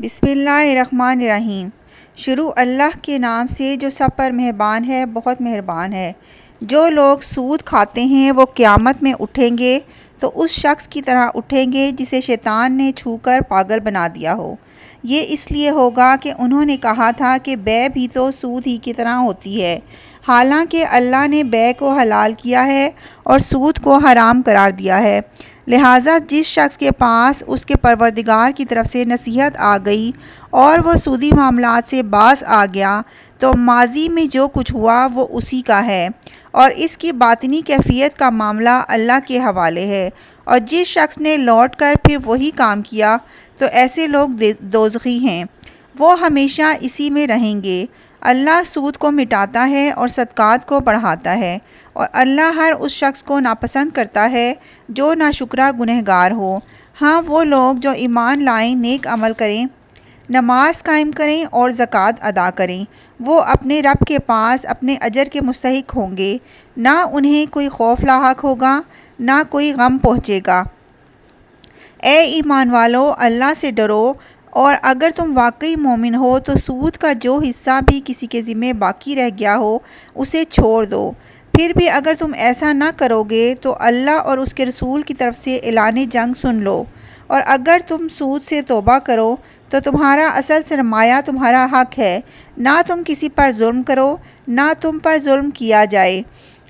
بسم اللہ الرحمن الرحیم۔ شروع اللہ کے نام سے جو سب پر مہربان ہے، بہت مہربان ہے۔ جو لوگ سود کھاتے ہیں وہ قیامت میں اٹھیں گے تو اس شخص کی طرح اٹھیں گے جسے شیطان نے چھو کر پاگل بنا دیا ہو۔ یہ اس لیے ہوگا کہ انہوں نے کہا تھا کہ بیع بھی تو سود ہی کی طرح ہوتی ہے، حالانکہ اللہ نے بیع کو حلال کیا ہے اور سود کو حرام قرار دیا ہے۔ لہٰذا جس شخص کے پاس اس کے پروردگار کی طرف سے نصیحت آ گئی اور وہ سودی معاملات سے باز آ گیا تو ماضی میں جو کچھ ہوا وہ اسی کا ہے، اور اس کی باطنی کیفیت کا معاملہ اللہ کے حوالے ہے۔ اور جس شخص نے لوٹ کر پھر وہی کام کیا تو ایسے لوگ دوزخی ہیں، وہ ہمیشہ اسی میں رہیں گے۔ اللہ سود کو مٹاتا ہے اور صدقات کو بڑھاتا ہے، اور اللہ ہر اس شخص کو ناپسند کرتا ہے جو ناشکرا گنہگار ہو۔ ہاں، وہ لوگ جو ایمان لائیں، نیک عمل کریں، نماز قائم کریں اور زکوٰۃ ادا کریں، وہ اپنے رب کے پاس اپنے اجر کے مستحق ہوں گے، نہ انہیں کوئی خوف لاحق ہوگا، نہ کوئی غم پہنچے گا۔ اے ایمان والو، اللہ سے ڈرو، اور اگر تم واقعی مومن ہو تو سود کا جو حصہ بھی کسی کے ذمہ باقی رہ گیا ہو اسے چھوڑ دو۔ پھر بھی اگر تم ایسا نہ کرو گے تو اللہ اور اس کے رسول کی طرف سے اعلان جنگ سن لو، اور اگر تم سود سے توبہ کرو تو تمہارا اصل سرمایہ تمہارا حق ہے، نہ تم کسی پر ظلم کرو، نہ تم پر ظلم کیا جائے۔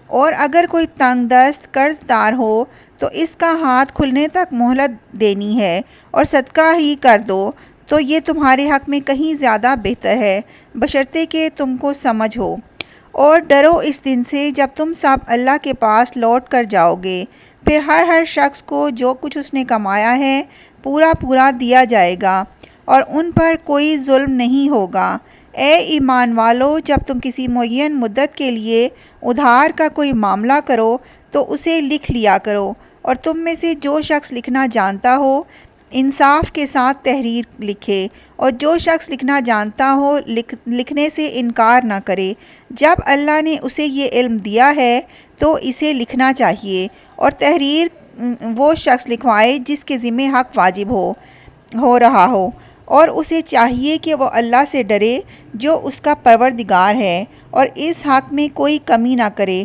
اور اگر کوئی تنگ دست قرض دار ہو تو اس کا ہاتھ کھلنے تک مہلت دینی ہے، اور صدقہ ہی کر دو تو یہ تمہارے حق میں کہیں زیادہ بہتر ہے، بشرطے کہ تم کو سمجھ ہو۔ اور ڈرو اس دن سے جب تم سب اللہ کے پاس لوٹ کر جاؤ گے، پھر ہر شخص کو جو کچھ اس نے کمایا ہے پورا پورا دیا جائے گا، اور ان پر کوئی ظلم نہیں ہوگا۔ اے ایمان والو، جب تم کسی معین مدت کے لیے ادھار کا کوئی معاملہ کرو تو اسے لکھ لیا کرو، اور تم میں سے جو شخص لکھنا جانتا ہو انصاف کے ساتھ تحریر لکھے، اور جو شخص لکھنا جانتا ہو لکھنے سے انکار نہ کرے۔ جب اللہ نے اسے یہ علم دیا ہے تو اسے لکھنا چاہیے، اور تحریر وہ شخص لکھوائے جس کے ذمہ حق واجب ہو رہا ہو، اور اسے چاہیے کہ وہ اللہ سے ڈرے جو اس کا پروردگار ہے، اور اس حق میں کوئی کمی نہ کرے۔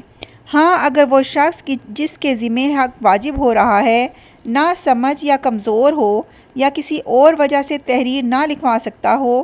ہاں، اگر وہ شخص جس کے ذمہ حق واجب ہو رہا ہے نہ سمجھ یا کمزور ہو یا کسی اور وجہ سے تحریر نہ لکھوا سکتا ہو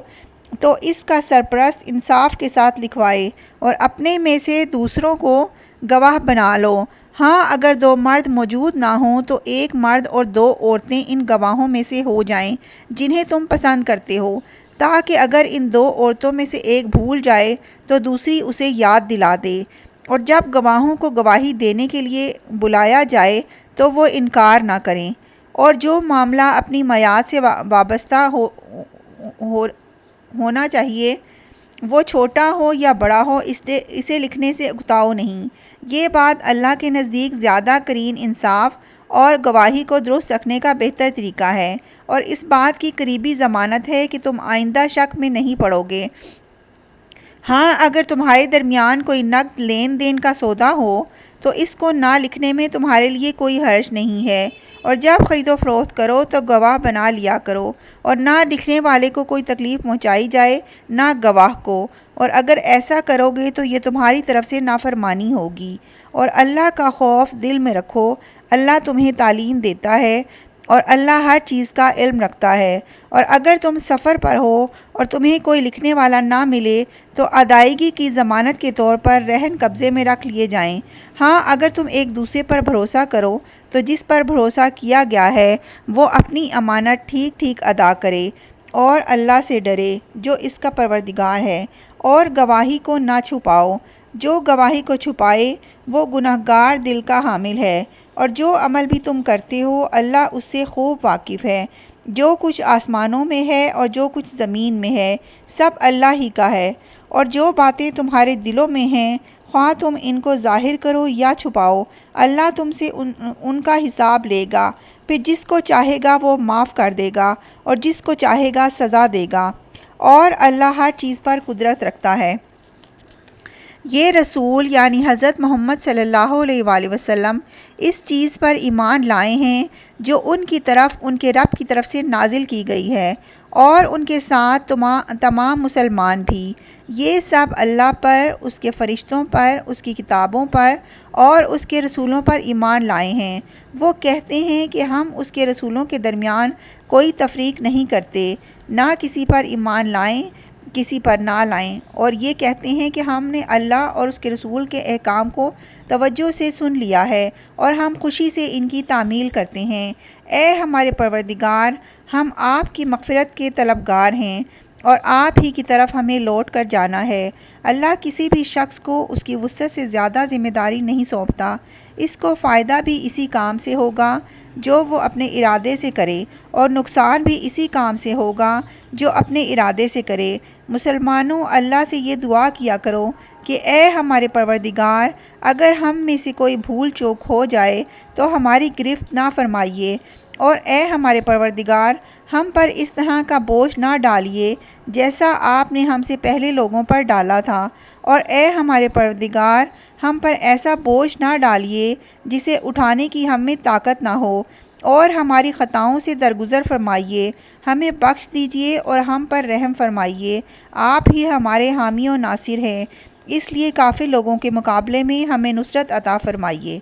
تو اس کا سرپرست انصاف کے ساتھ لکھوائے، اور اپنے میں سے دوسروں کو گواہ بنا لو۔ ہاں، اگر دو مرد موجود نہ ہوں تو ایک مرد اور دو عورتیں ان گواہوں میں سے ہو جائیں جنہیں تم پسند کرتے ہو، تاکہ اگر ان دو عورتوں میں سے ایک بھول جائے تو دوسری اسے یاد دلا دے، اور جب گواہوں کو گواہی دینے کے لیے بلایا جائے تو وہ انکار نہ کریں۔ اور جو معاملہ اپنی میعاد سے وابستہ ہونا چاہیے، وہ چھوٹا ہو یا بڑا ہو، اسے لکھنے سے اکتاؤ نہیں۔ یہ بات اللہ کے نزدیک زیادہ قرین انصاف اور گواہی کو درست رکھنے کا بہتر طریقہ ہے، اور اس بات کی قریبی ضمانت ہے کہ تم آئندہ شک میں نہیں پڑو گے۔ ہاں، اگر تمہارے درمیان کوئی نقد لین دین کا سودا ہو تو اس کو نہ لکھنے میں تمہارے لیے کوئی حرج نہیں ہے، اور جب خرید و فروخت کرو تو گواہ بنا لیا کرو، اور نہ لکھنے والے کو کوئی تکلیف پہنچائی جائے نہ گواہ کو، اور اگر ایسا کرو گے تو یہ تمہاری طرف سے نافرمانی ہوگی۔ اور اللہ کا خوف دل میں رکھو، اللہ تمہیں تعلیم دیتا ہے، اور اللہ ہر چیز کا علم رکھتا ہے۔ اور اگر تم سفر پر ہو اور تمہیں کوئی لکھنے والا نہ ملے تو ادائیگی کی ضمانت کے طور پر رہن قبضے میں رکھ لیے جائیں۔ ہاں، اگر تم ایک دوسرے پر بھروسہ کرو تو جس پر بھروسہ کیا گیا ہے وہ اپنی امانت ٹھیک ٹھیک ادا کرے، اور اللہ سے ڈرے جو اس کا پروردگار ہے، اور گواہی کو نہ چھپاؤ۔ جو گواہی کو چھپائے وہ گنہگار دل کا حامل ہے، اور جو عمل بھی تم کرتے ہو اللہ اس سے خوب واقف ہے۔ جو کچھ آسمانوں میں ہے اور جو کچھ زمین میں ہے سب اللہ ہی کا ہے، اور جو باتیں تمہارے دلوں میں ہیں خواہ تم ان کو ظاہر کرو یا چھپاؤ، اللہ تم سے ان کا حساب لے گا، پھر جس کو چاہے گا وہ معاف کر دے گا، اور جس کو چاہے گا سزا دے گا، اور اللہ ہر چیز پر قدرت رکھتا ہے۔ یہ رسول یعنی حضرت محمد صلی اللہ علیہ وآلہ وسلم اس چیز پر ایمان لائے ہیں جو ان کی طرف ان کے رب کی طرف سے نازل کی گئی ہے، اور ان کے ساتھ تمام مسلمان بھی، یہ سب اللہ پر، اس کے فرشتوں پر، اس کی کتابوں پر اور اس کے رسولوں پر ایمان لائے ہیں۔ وہ کہتے ہیں کہ ہم اس کے رسولوں کے درمیان کوئی تفریق نہیں کرتے، نہ کسی پر ایمان لائیں کسی پر نہ لائیں، اور یہ کہتے ہیں کہ ہم نے اللہ اور اس کے رسول کے احکام کو توجہ سے سن لیا ہے اور ہم خوشی سے ان کی تعمیل کرتے ہیں۔ اے ہمارے پروردگار، ہم آپ کی مغفرت کے طلبگار ہیں اور آپ ہی کی طرف ہمیں لوٹ کر جانا ہے۔ اللہ کسی بھی شخص کو اس کی وسعت سے زیادہ ذمہ داری نہیں سونپتا۔ اس کو فائدہ بھی اسی کام سے ہوگا جو وہ اپنے ارادے سے کرے، اور نقصان بھی اسی کام سے ہوگا جو اپنے ارادے سے کرے۔ مسلمانوں، اللہ سے یہ دعا کیا کرو کہ اے ہمارے پروردگار، اگر ہم میں سے کوئی بھول چوک ہو جائے تو ہماری گرفت نہ فرمائیے، اور اے ہمارے پروردگار، ہم پر اس طرح کا بوجھ نہ ڈالیے جیسا آپ نے ہم سے پہلے لوگوں پر ڈالا تھا، اور اے ہمارے پروردگار، ہم پر ایسا بوجھ نہ ڈالیے جسے اٹھانے کی ہم میں طاقت نہ ہو، اور ہماری خطاؤں سے درگزر فرمائیے، ہمیں بخش دیجیے اور ہم پر رحم فرمائیے۔ آپ ہی ہمارے حامی و ناصر ہیں، اس لیے کافر لوگوں کے مقابلے میں ہمیں نصرت عطا فرمائیے۔